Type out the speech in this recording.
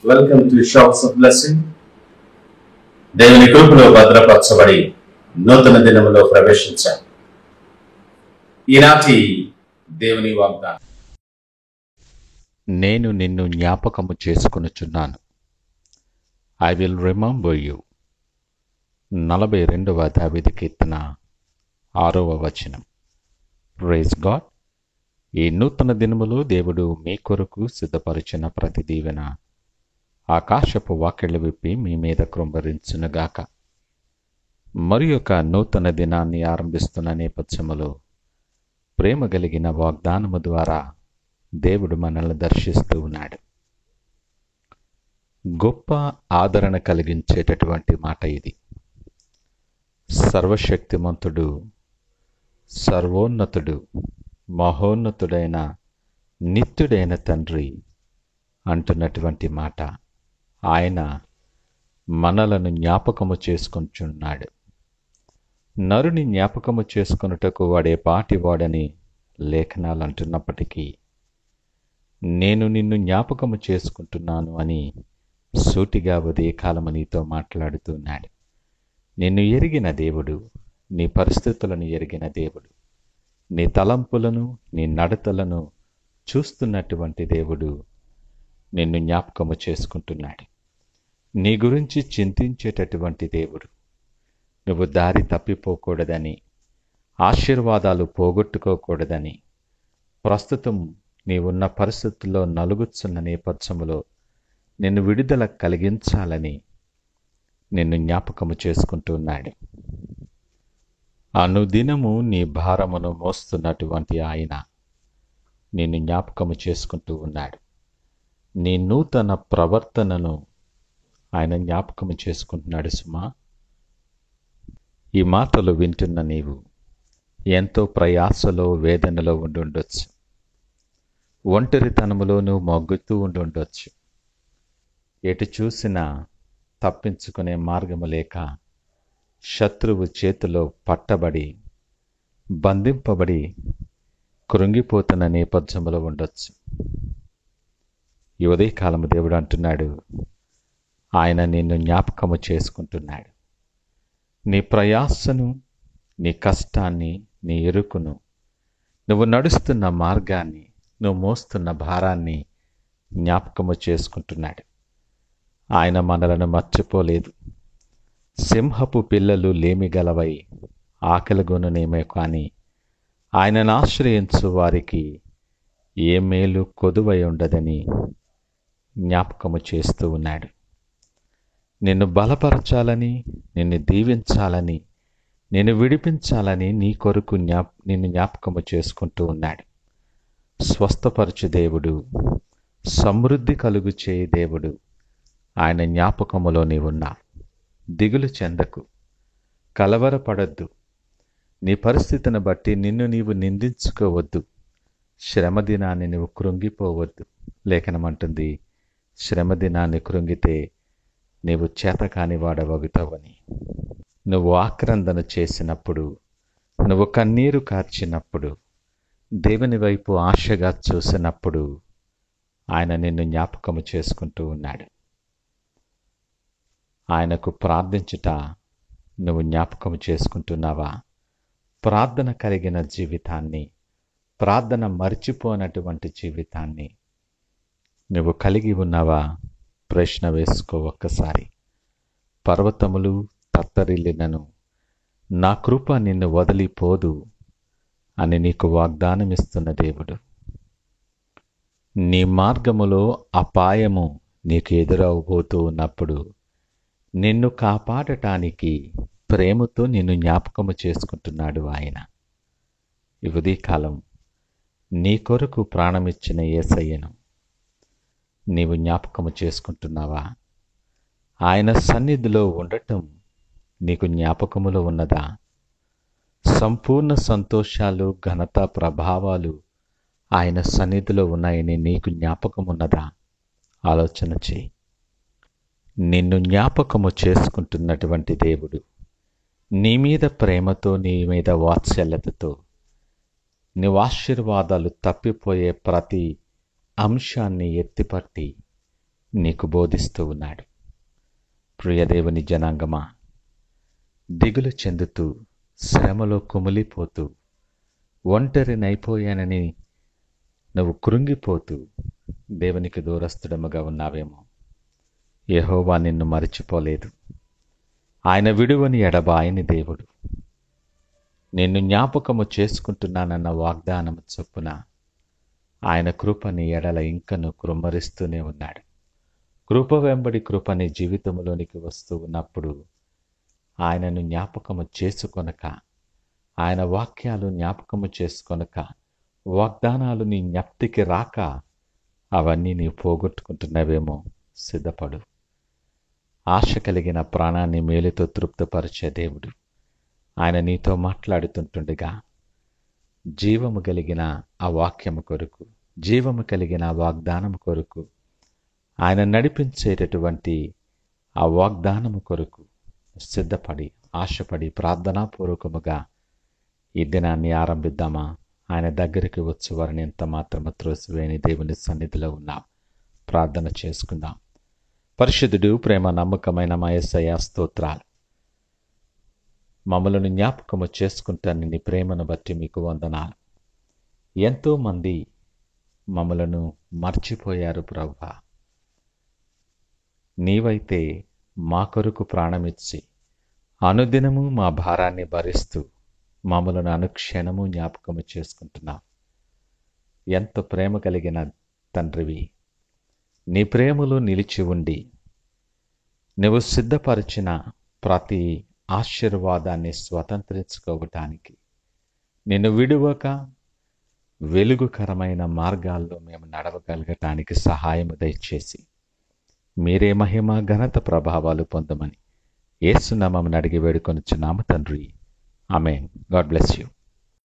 Welcome to shops of blessing. దేవుని కృపలో భద్రపరచబడి నూతన దినములో ప్రవేశించాం. ఈనాటి దేవుని వాగ్దానం, నేను నిన్ను జ్ఞాపకము చేసుకొనుచున్నాను. I will remember you. 42వ దావీదు కీర్తన 6వ వచనం. Praise God. ఈ నూతన దినములో దేవుడు మీ కొరకు సిద్ధపరిచిన ప్రతి దీవెన ఆకాశపు వాకిళ్లు విప్పి మీ మీద కృంభరించునుగాక. మరి ఒక నూతన దినాన్ని ఆరంభిస్తున్న నేపథ్యములో ప్రేమ కలిగిన వాగ్దానము ద్వారా దేవుడు మనల్ని దర్శిస్తూ ఉన్నాడు. గొప్ప ఆదరణ కలిగించేటటువంటి మాట ఇది. సర్వశక్తిమంతుడు, సర్వోన్నతుడు, మహోన్నతుడైన నిత్యుడైన తండ్రి అంటున్నటువంటి మాట. ఆయన మనలను జ్ఞాపకము చేసుకొంచున్నాడు. నరుని జ్ఞాపకము చేసుకొనుటకు వాడే పాటి వాడని లేఖనాలు అంటున్నప్పటికీ, నేను నిన్ను జ్ఞాపకము చేసుకుంటున్నాను అని సూటిగా ఉదయకాలము నీతో మాట్లాడుతున్నాడు. నిన్ను ఎరిగిన దేవుడు, నీ పరిస్థితులను ఎరిగిన దేవుడు, నీ తలంపులను, నీ నడతలను చూస్తున్నటువంటి దేవుడు నిన్ను జ్ఞాపకము చేసుకుంటున్నాడు. నీ గురించి చింతించేటటువంటి దేవుడు. నువ్వు దారి తప్పిపోకూడదని, ఆశీర్వాదాలు పోగొట్టుకోకూడదని, ప్రస్తుతం నీవున్న పరిస్థితుల్లో నలుగుచున్న నేపథ్యములో నిన్ను విడుదల కలిగించాలని నిన్ను జ్ఞాపకము చేసుకుంటున్నాడు. అనుదినము నీ భారమును మోస్తున్నటువంటి ఆయన నిన్ను జ్ఞాపకము చేసుకుంటూ ఉన్నాడు. నీ నూతన ప్రవర్తనను ఆయన జ్ఞాపకము చేసుకుంటున్నాడు. సుమా, ఈ మాటలు వింటున్న నీవు ఎంతో ప్రయాసలో, వేదనలో ఉండుండొచ్చు. ఒంటరితనములో నువ్వు మొగ్గుతూ ఉండుండొచ్చు. ఎటు చూసినా తప్పించుకునే మార్గము లేక శత్రువు చేతిలో పట్టబడి, బంధింపబడి కృంగిపోతున్న నేపథ్యంలో ఉండొచ్చు. ఈ ఉదయకాలము దేవుడు అంటున్నాడు, ఆయన నిన్ను జ్ఞాపకము చేసుకుంటున్నాడు. నీ ప్రయాసను, నీ కష్టాన్ని, నీ ఇరుకును, నువ్వు నడుస్తున్న మార్గాన్ని, నువ్వు మోస్తున్న భారాన్ని జ్ఞాపకము చేసుకుంటున్నాడు. ఆయన మనలను మర్చిపోలేదు. సింహపు పిల్లలు లేమిగలవై ఆకలిగొనునేమో కానీ ఆయనను ఆశ్రయించు వారికి ఏ మేలు కొదువై ఉండదని జ్ఞాపకము చేస్తూ ఉన్నాడు. నిన్ను బలపరచాలని, నిన్ను దీవించాలని, నిన్ను విడిపించాలని నీ కొరకు నిన్ను జ్ఞాపకము చేసుకుంటూ ఉన్నాడు. స్వస్థపరచు దేవుడు, సమృద్ధి కలుగు చేయి దేవుడు. ఆయన జ్ఞాపకములో నీవున్నా. దిగులు చెందకు, కలవరపడద్దు. నీ పరిస్థితిని బట్టి నిన్ను నీవు నిందించుకోవద్దు. శ్రమ దినాన్ని నువ్వు కృంగిపోవద్దు. లేఖనమంటుంది, శ్రమ దినాన్ని కృంగితే నీవు చేతకాని వాడవగుతావని. నువ్వు ఆక్రందన చేసినప్పుడు, నువ్వు కన్నీరు కార్చినప్పుడు, దేవుని వైపు ఆశగా చూసినప్పుడు ఆయన నిన్ను జ్ఞాపకము చేసుకుంటూ ఉన్నాడు. ఆయనకు ప్రార్థించుట నువ్వు జ్ఞాపకము చేసుకుంటున్నావా? ప్రార్థన కలిగిన జీవితాన్ని, ప్రార్థన మర్చిపోనటువంటి జీవితాన్ని నువ్వు కలిగి ఉన్నావా? ప్రశ్న వేసుకో ఒక్కసారి. పర్వతములు తత్తరిల్లినను నా కృప నిన్ను వదిలిపోదు అని నీకు వాగ్దానం ఇస్తున్న దేవుడు. నీ మార్గములో అపాయము నీకు ఎదురవబోతూ ఉన్నప్పుడు నిన్ను కాపాడటానికి ప్రేమతో నిన్ను జ్ఞాపకము చేసుకుంటున్నాడు ఆయన. ఈ ఉదయకాలం నీ కొరకు ప్రాణమిచ్చిన యేసయ్యను నీవు జ్ఞాపకము చేసుకుంటున్నావా? ఆయన సన్నిధిలో ఉండటం నీకు జ్ఞాపకములో ఉన్నదా? సంపూర్ణ సంతోషాలు, ఘనత, ప్రభావాలు ఆయన సన్నిధిలో ఉన్నాయని నీకు జ్ఞాపకం ఉన్నదా? ఆలోచన చేయి. నిన్ను జ్ఞాపకము చేసుకుంటున్నటువంటి దేవుడు నీ మీద ప్రేమతో, నీ మీద వాత్సల్యతతో, నీవు ఆశీర్వాదాలు తప్పిపోయే ప్రతి అంశాన్ని ఎత్తిపట్టి నీకు బోధిస్తూ ఉన్నాడు. ప్రియదేవుని జనాంగమా, దిగులు చెందుతూ, శ్రమలో కుమిలిపోతూ, ఒంటరినైపోయానని నువ్వు కృంగిపోతూ దేవునికి దూరస్తుడముగా ఉన్నావేమో. యెహోవా నిన్ను మరిచిపోలేదు. ఆయన విడువని ఎడబాయని దేవుడు. నిన్ను జ్ఞాపకము చేసుకుంటున్నానన్న వాగ్దానము చొప్పున ఆయన కృపని ఎడల ఇంకను కృమ్మరిస్తూనే ఉన్నాడు. కృప వెంబడి కృపని జీవితంలోనికి వస్తూ ఉన్నప్పుడు ఆయనను జ్ఞాపకము చేసుకొనక, ఆయన వాక్యాలు జ్ఞాపకము చేసుకొనక, వాగ్దానాలు నీ జ్ఞప్తికి రాక అవన్నీ నీవు పోగొట్టుకుంటున్నావేమో. సిద్ధపడు. ఆశ కలిగిన ప్రాణాన్ని మేలుతో తృప్తిపరిచే దేవుడు ఆయన నీతో మాట్లాడుతుంటుండగా జీవము కలిగిన ఆ వాక్యము కొరకు, జీవము కలిగిన ఆ వాగ్దానము కొరకు, ఆయన నడిపించేటటువంటి ఆ వాగ్దానము కొరకు సిద్ధపడి, ఆశపడి, ప్రార్థనాపూర్వకముగా ఈ దినాన్ని ఆరంభిద్దామా? ఆయన దగ్గరికి వచ్చి వారిని ఎంత మాత్రము త్రోసివేయని దేవుని సన్నిధిలో ఉన్నాం. ప్రార్థన చేసుకుందాం. పరిశుద్ధుడు, ప్రేమ నమ్మకమైన మా యేసయ్య, స్తోత్రాలు. మమ్మలను జ్ఞాపకము చేసుకుంటాను నీ ప్రేమను బట్టి మీకు వందనాలు. ఎంతోమంది మమ్మలను మర్చిపోయారు ప్రభువా. నీవైతే మా కొరకు ప్రాణమిచ్చి అనుదినము మా భారాన్ని భరిస్తూ మమ్మలను అనుక్షణము జ్ఞాపకము చేసుకుంటున్నావు. ఎంత ప్రేమ కలిగిన తండ్రివి. నీ ప్రేమలో నిలిచి ఉండి నువ్వు సిద్ధపరిచిన ప్రతి ఆశీర్వాదాన్ని స్వతంత్రించుకోవటానికి, నిన్ను విడువక వెలుగుకరమైన మార్గాల్లో మేము నడవగలగటానికి సహాయము దయచేసి మీరే మహిమ, ఘనత, ప్రభావాలు పొందమని యేసు నామమున అడిగి వేడుకొనుచున్నాము తండ్రి. ఆమేన్. God bless you.